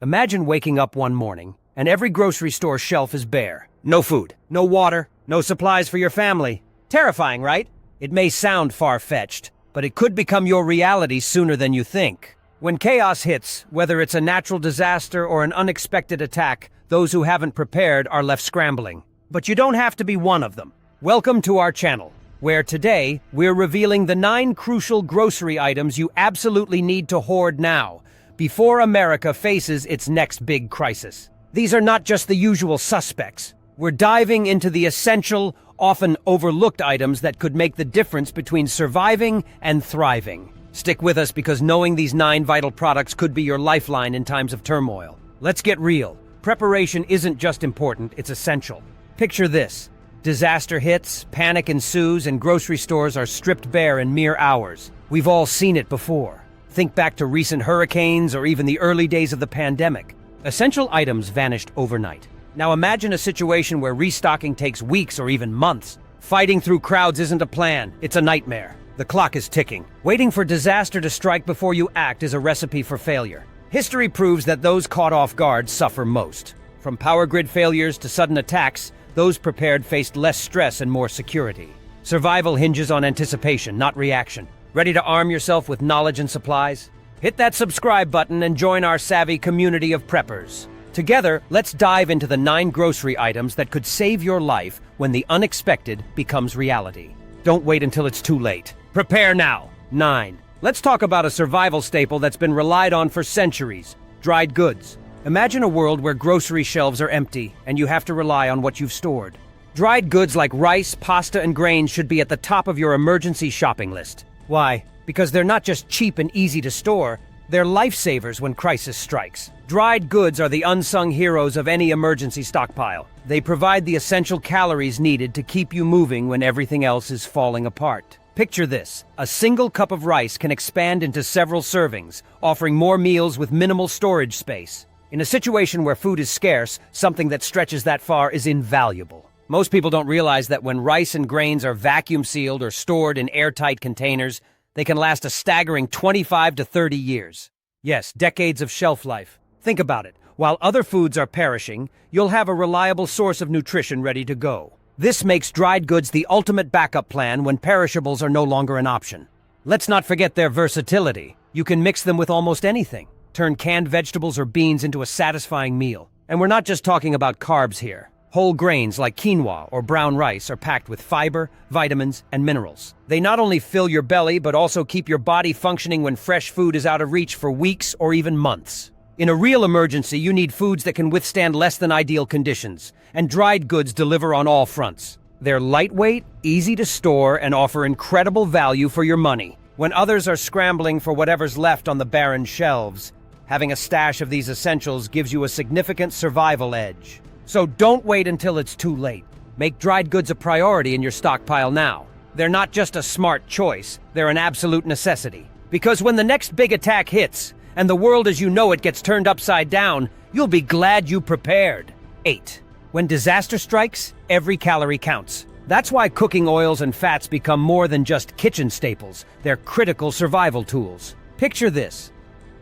Imagine waking up one morning, and every grocery store shelf is bare. No food, no water, no supplies for your family. Terrifying, right? It may sound far-fetched, but it could become your reality sooner than you think. When chaos hits, whether it's a natural disaster or an unexpected attack, those who haven't prepared are left scrambling. But you don't have to be one of them. Welcome to our channel, where today we're revealing the 9 crucial grocery items you absolutely need to hoard now, before America faces its next big crisis. These are not just the usual suspects. We're diving into the essential, often overlooked items that could make the difference between surviving and thriving. Stick with us because knowing these 9 vital products could be your lifeline in times of turmoil. Let's get real. Preparation isn't just important, it's essential. Picture this. Disaster hits, panic ensues, and grocery stores are stripped bare in mere hours. We've all seen it before. Think back to recent hurricanes or even the early days of the pandemic. Essential items vanished overnight. Now imagine a situation where restocking takes weeks or even months. Fighting through crowds isn't a plan, it's a nightmare. The clock is ticking. Waiting for disaster to strike before you act is a recipe for failure. History proves that those caught off guard suffer most. From power grid failures to sudden attacks, those prepared faced less stress and more security. Survival hinges on anticipation, not reaction. Ready to arm yourself with knowledge and supplies? Hit that subscribe button and join our savvy community of preppers. Together, let's dive into the 9 grocery items that could save your life when the unexpected becomes reality. Don't wait until it's too late. Prepare now. 9. Let's talk about a survival staple that's been relied on for centuries: dried goods. Imagine a world where grocery shelves are empty and you have to rely on what you've stored. Dried goods like rice, pasta, and grains should be at the top of your emergency shopping list. Why? Because they're not just cheap and easy to store, they're lifesavers when crisis strikes. Dried goods are the unsung heroes of any emergency stockpile. They provide the essential calories needed to keep you moving when everything else is falling apart. Picture this. A single cup of rice can expand into several servings, offering more meals with minimal storage space. In a situation where food is scarce, something that stretches that far is invaluable. Most people don't realize that when rice and grains are vacuum-sealed or stored in airtight containers, they can last a staggering 25 to 30 years. Yes, decades of shelf life. Think about it. While other foods are perishing, you'll have a reliable source of nutrition ready to go. This makes dried goods the ultimate backup plan when perishables are no longer an option. Let's not forget their versatility. You can mix them with almost anything. Turn canned vegetables or beans into a satisfying meal. And we're not just talking about carbs here. Whole grains like quinoa or brown rice are packed with fiber, vitamins, and minerals. They not only fill your belly, but also keep your body functioning when fresh food is out of reach for weeks or even months. In a real emergency, you need foods that can withstand less than ideal conditions, and dried goods deliver on all fronts. They're lightweight, easy to store, and offer incredible value for your money. When others are scrambling for whatever's left on the barren shelves, having a stash of these essentials gives you a significant survival edge. So don't wait until it's too late. Make dried goods a priority in your stockpile now. They're not just a smart choice, they're an absolute necessity. Because when the next big attack hits, and the world as you know it gets turned upside down, you'll be glad you prepared. 8. When disaster strikes, every calorie counts. That's why cooking oils and fats become more than just kitchen staples. They're critical survival tools. Picture this.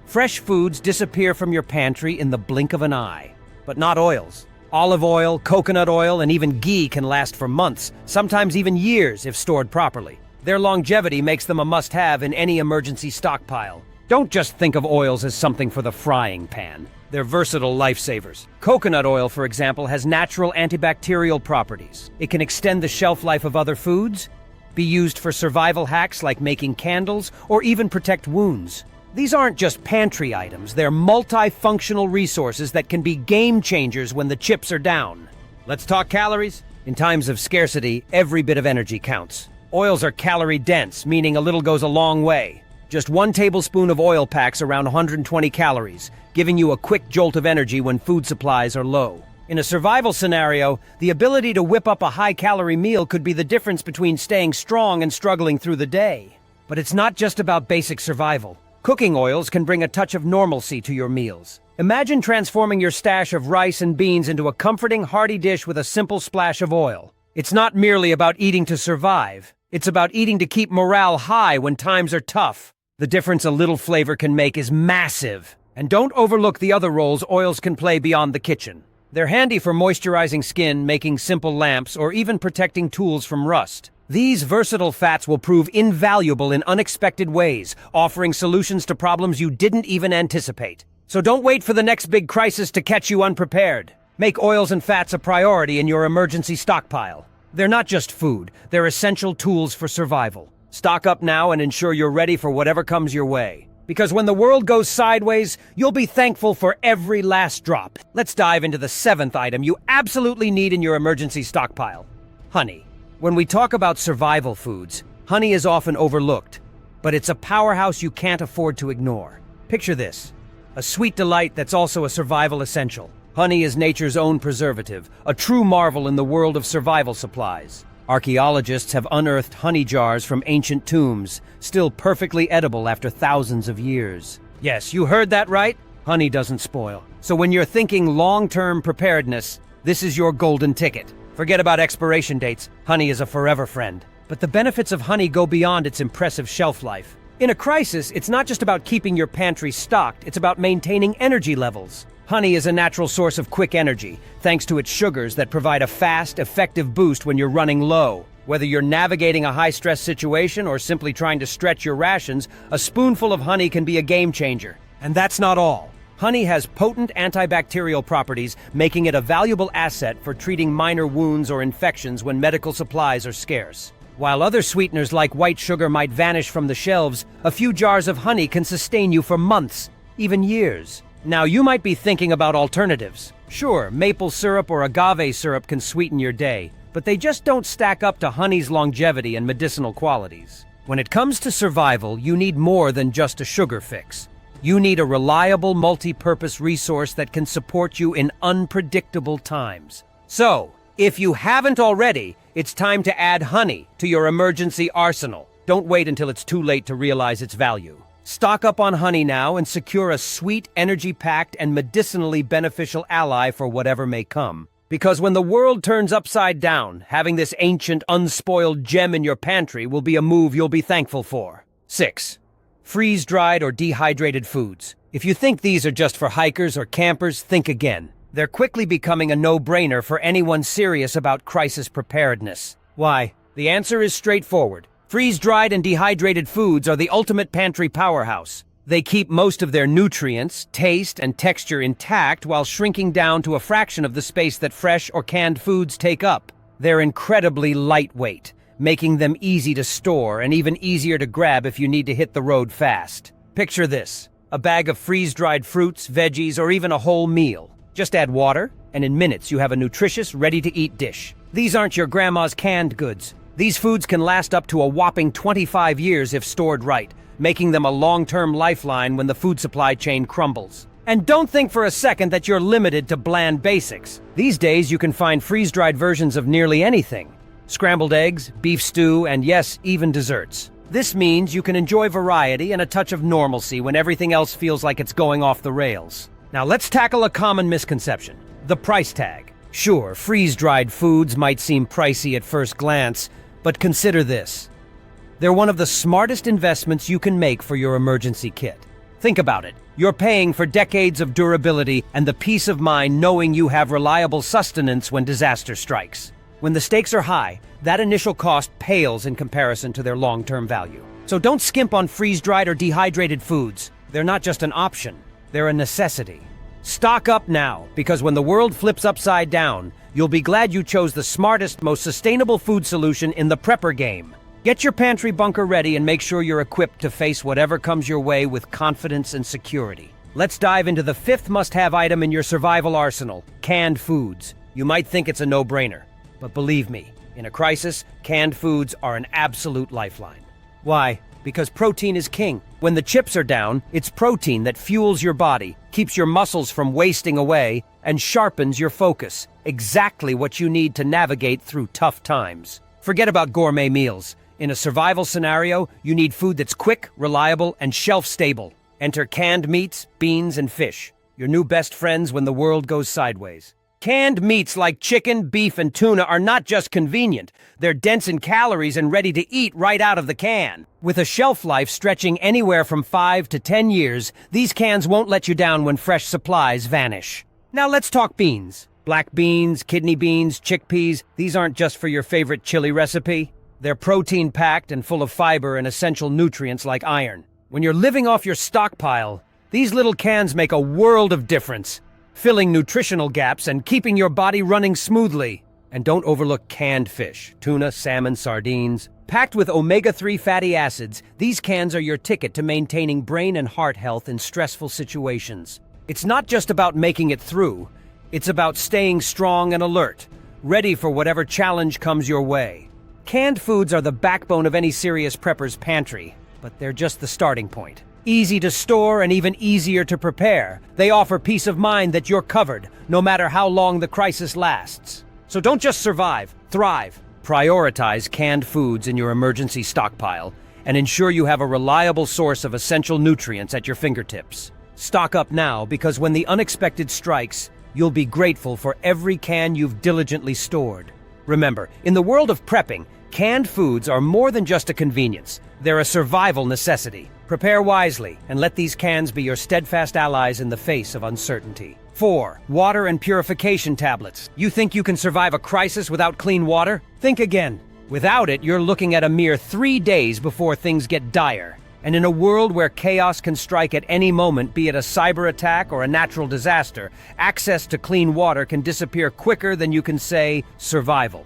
Fresh foods disappear from your pantry in the blink of an eye. But not oils. Olive oil, coconut oil, and even ghee can last for months, sometimes even years if stored properly. Their longevity makes them a must-have in any emergency stockpile. Don't just think of oils as something for the frying pan. They're versatile lifesavers. Coconut oil, for example, has natural antibacterial properties. It can extend the shelf life of other foods, be used for survival hacks like making candles, or even protect wounds. These aren't just pantry items, they're multifunctional resources that can be game changers when the chips are down. Let's talk calories. In times of scarcity, every bit of energy counts. Oils are calorie dense, meaning a little goes a long way. Just 1 tablespoon of oil packs around 120 calories, giving you a quick jolt of energy when food supplies are low. In a survival scenario, the ability to whip up a high-calorie meal could be the difference between staying strong and struggling through the day. But it's not just about basic survival. Cooking oils can bring a touch of normalcy to your meals. Imagine transforming your stash of rice and beans into a comforting, hearty dish with a simple splash of oil. It's not merely about eating to survive. It's about eating to keep morale high when times are tough. The difference a little flavor can make is massive. And don't overlook the other roles oils can play beyond the kitchen. They're handy for moisturizing skin, making simple lamps, or even protecting tools from rust. These versatile fats will prove invaluable in unexpected ways, offering solutions to problems you didn't even anticipate. So don't wait for the next big crisis to catch you unprepared. Make oils and fats a priority in your emergency stockpile. They're not just food, they're essential tools for survival. Stock up now and ensure you're ready for whatever comes your way. Because when the world goes sideways, you'll be thankful for every last drop. Let's dive into the 7th item you absolutely need in your emergency stockpile. Honey. When we talk about survival foods, honey is often overlooked, but it's a powerhouse you can't afford to ignore. Picture this. A sweet delight that's also a survival essential. Honey is nature's own preservative, a true marvel in the world of survival supplies. Archaeologists have unearthed honey jars from ancient tombs, still perfectly edible after thousands of years. Yes, you heard that right. Honey doesn't spoil. So when you're thinking long-term preparedness, this is your golden ticket. Forget about expiration dates. Honey is a forever friend. But the benefits of honey go beyond its impressive shelf life. In a crisis, it's not just about keeping your pantry stocked, it's about maintaining energy levels. Honey is a natural source of quick energy, thanks to its sugars that provide a fast, effective boost when you're running low. Whether you're navigating a high-stress situation or simply trying to stretch your rations, a spoonful of honey can be a game changer. And that's not all. Honey has potent antibacterial properties, making it a valuable asset for treating minor wounds or infections when medical supplies are scarce. While other sweeteners like white sugar might vanish from the shelves, a few jars of honey can sustain you for months, even years. Now, you might be thinking about alternatives. Sure, maple syrup or agave syrup can sweeten your day, but they just don't stack up to honey's longevity and medicinal qualities. When it comes to survival, you need more than just a sugar fix. You need a reliable, multi-purpose resource that can support you in unpredictable times. So, if you haven't already, it's time to add honey to your emergency arsenal. Don't wait until it's too late to realize its value. Stock up on honey now and secure a sweet, energy-packed, and medicinally beneficial ally for whatever may come. Because when the world turns upside down, having this ancient, unspoiled gem in your pantry will be a move you'll be thankful for. 6. Freeze-dried or dehydrated foods. If you think these are just for hikers or campers, think again. They're quickly becoming a no-brainer for anyone serious about crisis preparedness. Why? The answer is straightforward. Freeze-dried and dehydrated foods are the ultimate pantry powerhouse. They keep most of their nutrients, taste, and texture intact while shrinking down to a fraction of the space that fresh or canned foods take up. They're incredibly lightweight, making them easy to store and even easier to grab if you need to hit the road fast. Picture this: a bag of freeze-dried fruits, veggies, or even a whole meal. Just add water, and in minutes you have a nutritious, ready-to-eat dish. These aren't your grandma's canned goods. These foods can last up to a whopping 25 years if stored right, making them a long-term lifeline when the food supply chain crumbles. And don't think for a second that you're limited to bland basics. These days you can find freeze-dried versions of nearly anything. Scrambled eggs, beef stew, and yes, even desserts. This means you can enjoy variety and a touch of normalcy when everything else feels like it's going off the rails. Now let's tackle a common misconception: the price tag. Sure, freeze-dried foods might seem pricey at first glance, but consider this. They're one of the smartest investments you can make for your emergency kit. Think about it. You're paying for decades of durability and the peace of mind knowing you have reliable sustenance when disaster strikes. When the stakes are high, that initial cost pales in comparison to their long-term value. So don't skimp on freeze-dried or dehydrated foods. They're not just an option, they're a necessity. Stock up now, because when the world flips upside down, you'll be glad you chose the smartest, most sustainable food solution in the prepper game. Get your pantry bunker ready and make sure you're equipped to face whatever comes your way with confidence and security. Let's dive into the 5th must-have item in your survival arsenal: canned foods. You might think it's a no-brainer, but believe me, in a crisis, canned foods are an absolute lifeline. Why? Because protein is king. When the chips are down, it's protein that fuels your body, keeps your muscles from wasting away, and sharpens your focus. Exactly what you need to navigate through tough times. Forget about gourmet meals. In a survival scenario, you need food that's quick, reliable, and shelf-stable. Enter canned meats, beans, and fish, your new best friends when the world goes sideways. Canned meats like chicken, beef, and tuna are not just convenient. They're dense in calories and ready to eat right out of the can. With a shelf life stretching anywhere from 5 to 10 years, these cans won't let you down when fresh supplies vanish. Now let's talk beans. Black beans, kidney beans, chickpeas, these aren't just for your favorite chili recipe. They're protein-packed and full of fiber and essential nutrients like iron. When you're living off your stockpile, these little cans make a world of difference, filling nutritional gaps and keeping your body running smoothly. And don't overlook canned fish, tuna, salmon, sardines. Packed with omega-3 fatty acids, these cans are your ticket to maintaining brain and heart health in stressful situations. It's not just about making it through, it's about staying strong and alert, ready for whatever challenge comes your way. Canned foods are the backbone of any serious prepper's pantry, but they're just the starting point. Easy to store and even easier to prepare, they offer peace of mind that you're covered, no matter how long the crisis lasts. So don't just survive, thrive. Prioritize canned foods in your emergency stockpile and ensure you have a reliable source of essential nutrients at your fingertips. Stock up now, because when the unexpected strikes, you'll be grateful for every can you've diligently stored. Remember, in the world of prepping, canned foods are more than just a convenience. They're a survival necessity. Prepare wisely and let these cans be your steadfast allies in the face of uncertainty. 4. Water and purification tablets. You think you can survive a crisis without clean water? Think again. Without it, you're looking at a mere 3 days before things get dire. And in a world where chaos can strike at any moment, be it a cyber attack or a natural disaster, access to clean water can disappear quicker than you can say survival.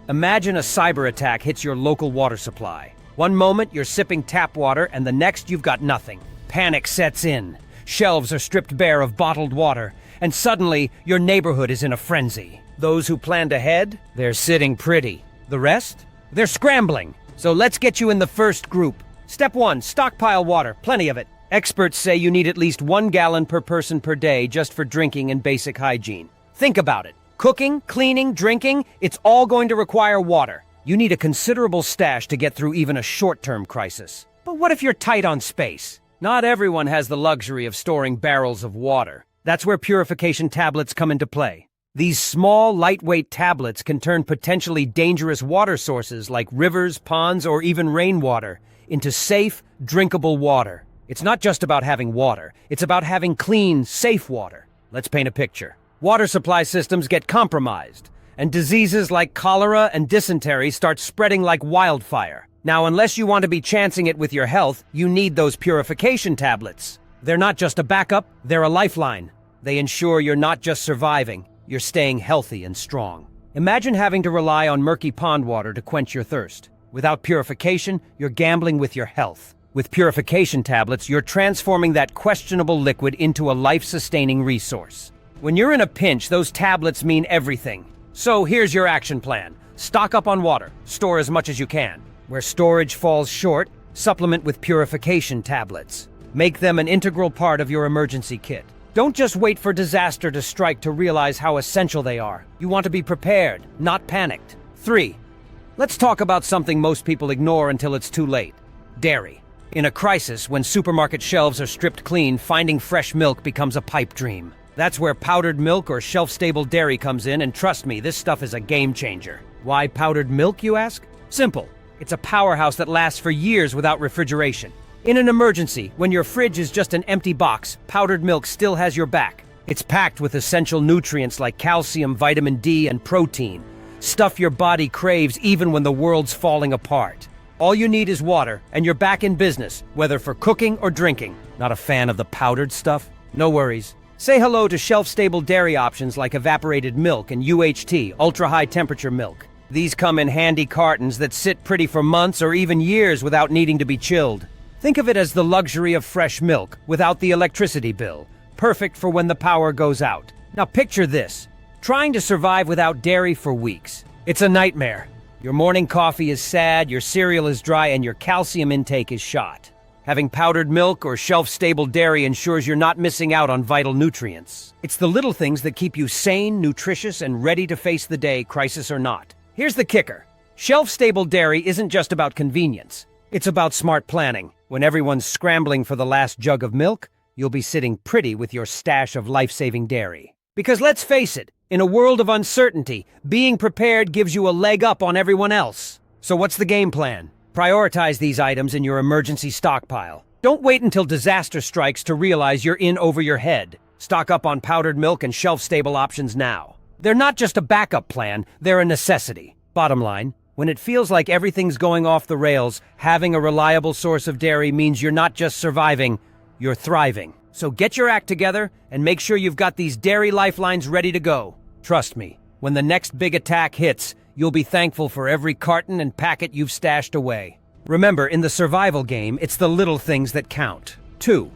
Imagine a cyber attack hits your local water supply. One moment you're sipping tap water and the next you've got nothing. Panic sets in. Shelves are stripped bare of bottled water, and suddenly your neighborhood is in a frenzy. Those who planned ahead, they're sitting pretty. The rest? They're scrambling. So let's get you in the first group. Step 1, stockpile water, plenty of it. Experts say you need at least 1 gallon per person per day just for drinking and basic hygiene. Think about it. Cooking, cleaning, drinking, it's all going to require water. You need a considerable stash to get through even a short-term crisis. But what if you're tight on space? Not everyone has the luxury of storing barrels of water. That's where purification tablets come into play. These small, lightweight tablets can turn potentially dangerous water sources like rivers, ponds, or even rainwater into safe, drinkable water. It's not just about having water, it's about having clean, safe water. Let's paint a picture. Water supply systems get compromised, and diseases like cholera and dysentery start spreading like wildfire. Now, unless you want to be chancing it with your health, you need those purification tablets. They're not just a backup, they're a lifeline. They ensure you're not just surviving, you're staying healthy and strong. Imagine having to rely on murky pond water to quench your thirst. Without purification, you're gambling with your health. With purification tablets, you're transforming that questionable liquid into a life-sustaining resource. When you're in a pinch, those tablets mean everything. So here's your action plan. Stock up on water. Store as much as you can. Where storage falls short, supplement with purification tablets. Make them an integral part of your emergency kit. Don't just wait for disaster to strike to realize how essential they are. You want to be prepared, not panicked. 3. Let's talk about something most people ignore until it's too late. Dairy. In a crisis, when supermarket shelves are stripped clean, finding fresh milk becomes a pipe dream. That's where powdered milk or shelf-stable dairy comes in, and trust me, this stuff is a game changer. Why powdered milk, you ask? Simple. It's a powerhouse that lasts for years without refrigeration. In an emergency, when your fridge is just an empty box, powdered milk still has your back. It's packed with essential nutrients like calcium, vitamin D, and protein. Stuff your body craves even when the world's falling apart. All you need is water, and you're back in business, whether for cooking or drinking. Not a fan of the powdered stuff? No worries. Say hello to shelf-stable dairy options like evaporated milk and UHT, ultra-high temperature milk. These come in handy cartons that sit pretty for months or even years without needing to be chilled. Think of it as the luxury of fresh milk, without the electricity bill. Perfect for when the power goes out. Now picture this. Trying to survive without dairy for weeks. It's a nightmare. Your morning coffee is sad, your cereal is dry, and your calcium intake is shot. Having powdered milk or shelf-stable dairy ensures you're not missing out on vital nutrients. It's the little things that keep you sane, nutritious, and ready to face the day, crisis or not. Here's the kicker. Shelf-stable dairy isn't just about convenience. It's about smart planning. When everyone's scrambling for the last jug of milk, you'll be sitting pretty with your stash of life-saving dairy. Because let's face it, in a world of uncertainty, being prepared gives you a leg up on everyone else. So what's the game plan? Prioritize these items in your emergency stockpile. Don't wait until disaster strikes to realize you're in over your head. Stock up on powdered milk and shelf-stable options now. They're not just a backup plan, they're a necessity. Bottom line, when it feels like everything's going off the rails, having a reliable source of dairy means you're not just surviving, you're thriving. So get your act together and make sure you've got these dairy lifelines ready to go. Trust me, when the next big attack hits, you'll be thankful for every carton and packet you've stashed away. Remember, in the survival game, it's the little things that count. 2.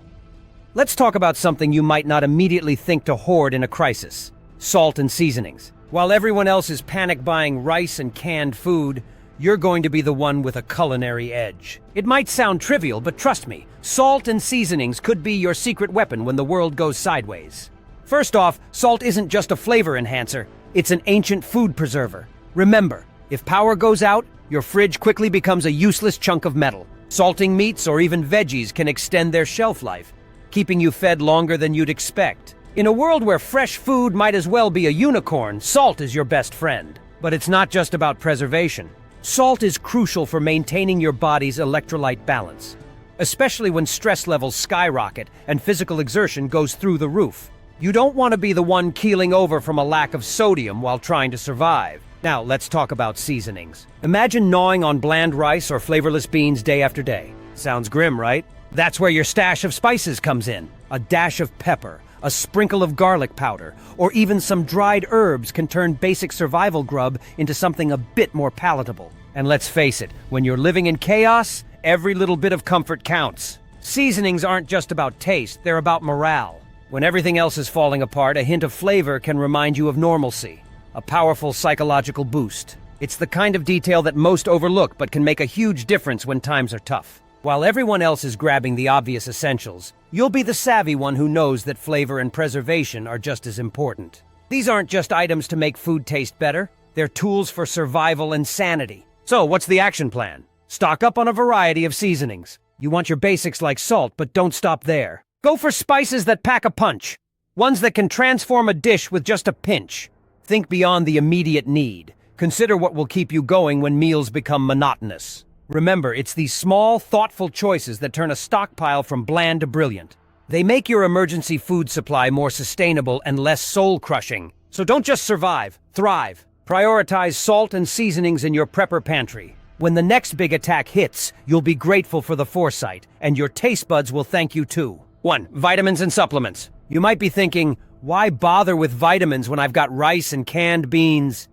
Let's talk about something you might not immediately think to hoard in a crisis. Salt and seasonings. While everyone else is panic buying rice and canned food, you're going to be the one with a culinary edge. It might sound trivial, but trust me, salt and seasonings could be your secret weapon when the world goes sideways. First off, salt isn't just a flavor enhancer, it's an ancient food preserver. Remember, if power goes out, your fridge quickly becomes a useless chunk of metal. Salting meats or even veggies can extend their shelf life, keeping you fed longer than you'd expect. In a world where fresh food might as well be a unicorn, salt is your best friend. But it's not just about preservation. Salt is crucial for maintaining your body's electrolyte balance, especially when stress levels skyrocket and physical exertion goes through the roof. You don't want to be the one keeling over from a lack of sodium while trying to survive. Now, let's talk about seasonings. Imagine gnawing on bland rice or flavorless beans day after day. Sounds grim, right? That's where your stash of spices comes in. A dash of pepper, a sprinkle of garlic powder, or even some dried herbs can turn basic survival grub into something a bit more palatable. And let's face it, when you're living in chaos, every little bit of comfort counts. Seasonings aren't just about taste, they're about morale. When everything else is falling apart, a hint of flavor can remind you of normalcy. A powerful psychological boost. It's the kind of detail that most overlook but can make a huge difference when times are tough. While everyone else is grabbing the obvious essentials, you'll be the savvy one who knows that flavor and preservation are just as important. These aren't just items to make food taste better, they're tools for survival and sanity. So, what's the action plan? Stock up on a variety of seasonings. You want your basics like salt, but don't stop there. Go for spices that pack a punch. Ones that can transform a dish with just a pinch. Think beyond the immediate need. Consider what will keep you going when meals become monotonous. Remember, it's these small, thoughtful choices that turn a stockpile from bland to brilliant. They make your emergency food supply more sustainable and less soul-crushing. So don't just survive, thrive. Prioritize salt and seasonings in your prepper pantry. When the next big attack hits, you'll be grateful for the foresight, and your taste buds will thank you too. 1. Vitamins and supplements. You might be thinking, why bother with vitamins when I've got rice and canned beans?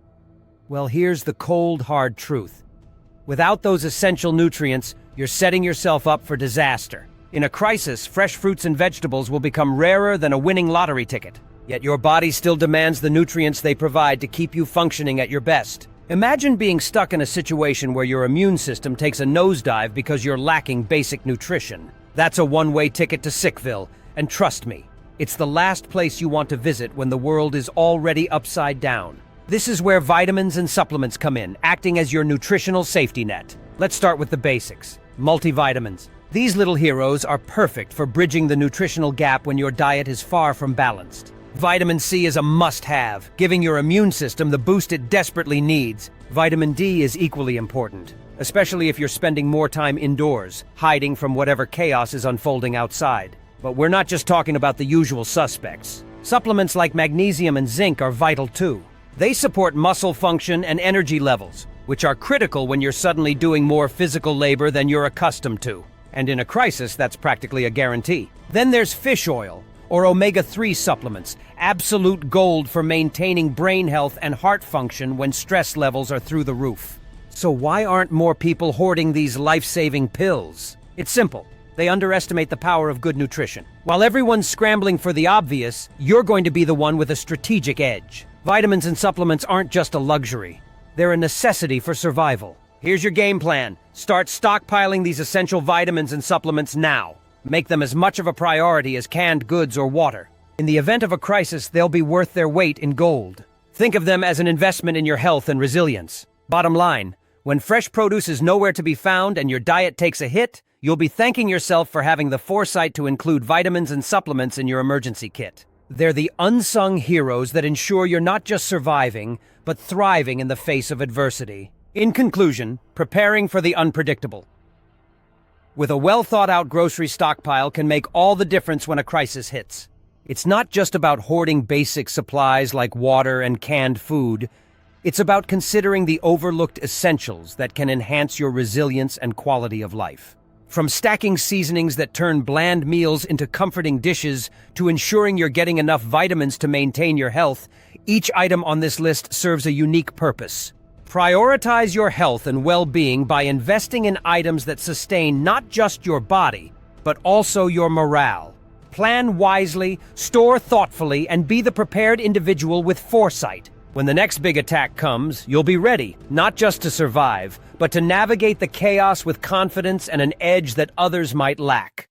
Well, here's the cold, hard truth. Without those essential nutrients, you're setting yourself up for disaster. In a crisis, fresh fruits and vegetables will become rarer than a winning lottery ticket. Yet your body still demands the nutrients they provide to keep you functioning at your best. Imagine being stuck in a situation where your immune system takes a nosedive because you're lacking basic nutrition. That's a one-way ticket to Sickville, and trust me, it's the last place you want to visit when the world is already upside down. This is where vitamins and supplements come in, acting as your nutritional safety net. Let's start with the basics. Multivitamins. These little heroes are perfect for bridging the nutritional gap when your diet is far from balanced. Vitamin C is a must-have, giving your immune system the boost it desperately needs. Vitamin D is equally important, especially if you're spending more time indoors, hiding from whatever chaos is unfolding outside. But we're not just talking about the usual suspects. Supplements like magnesium and zinc are vital too. They support muscle function and energy levels, which are critical when you're suddenly doing more physical labor than you're accustomed to. And in a crisis, that's practically a guarantee. Then there's fish oil, or omega-3 supplements, absolute gold for maintaining brain health and heart function when stress levels are through the roof. So why aren't more people hoarding these life-saving pills? It's simple. They underestimate the power of good nutrition. While everyone's scrambling for the obvious, you're going to be the one with a strategic edge. Vitamins and supplements aren't just a luxury. They're a necessity for survival. Here's your game plan. Start stockpiling these essential vitamins and supplements now. Make them as much of a priority as canned goods or water. In the event of a crisis, they'll be worth their weight in gold. Think of them as an investment in your health and resilience. Bottom line, when fresh produce is nowhere to be found and your diet takes a hit, you'll be thanking yourself for having the foresight to include vitamins and supplements in your emergency kit. They're the unsung heroes that ensure you're not just surviving, but thriving in the face of adversity. In conclusion, preparing for the unpredictable. With a well-thought-out grocery stockpile can make all the difference when a crisis hits. It's not just about hoarding basic supplies like water and canned food. It's about considering the overlooked essentials that can enhance your resilience and quality of life. From stacking seasonings that turn bland meals into comforting dishes to ensuring you're getting enough vitamins to maintain your health, each item on this list serves a unique purpose. Prioritize your health and well-being by investing in items that sustain not just your body, but also your morale. Plan wisely, store thoughtfully, and be the prepared individual with foresight. When the next big attack comes, you'll be ready, not just to survive, but to navigate the chaos with confidence and an edge that others might lack.